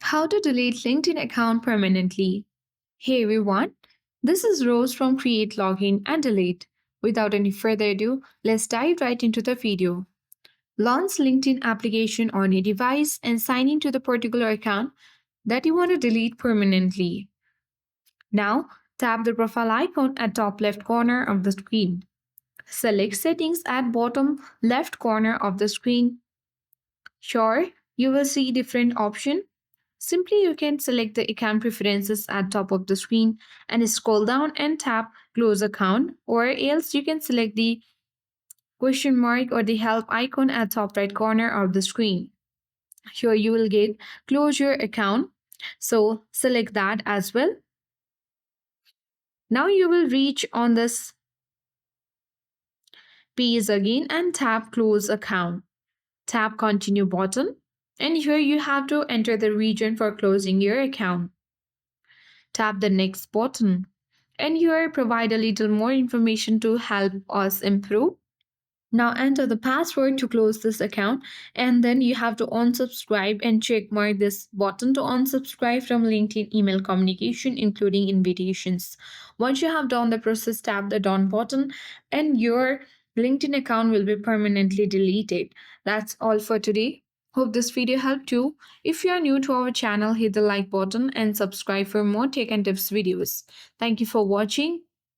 How to delete LinkedIn account permanently. Hey everyone, this is Rose from Create Login and Delete. Without any further ado, let's dive right into the video. Launch LinkedIn application on a device and sign into the particular account that you want to delete permanently. Now, tap the profile icon at top left corner of the screen. Select settings at bottom left corner of the screen. Sure, you will see different options. Simply, you can select the account preferences at top of the screen and scroll down and tap close account, or else you can select the question mark or the help icon at top right corner of the screen. Here you will get close your account. So select that as well. Now you will reach on this page again and tap close account. Tap continue button, and here you have to enter the region for closing your account. Tap the next button, and here provide a little more information to help us improve. Now enter the password to close this account, and then you have to unsubscribe and check mark this button to unsubscribe from LinkedIn email communication, including invitations. Once you have done the process, tap the done button, and your LinkedIn account will be permanently deleted. That's all for today. Hope this video helped you. If you are new to our channel, hit the like button and subscribe for more tech and tips videos. Thank you for watching.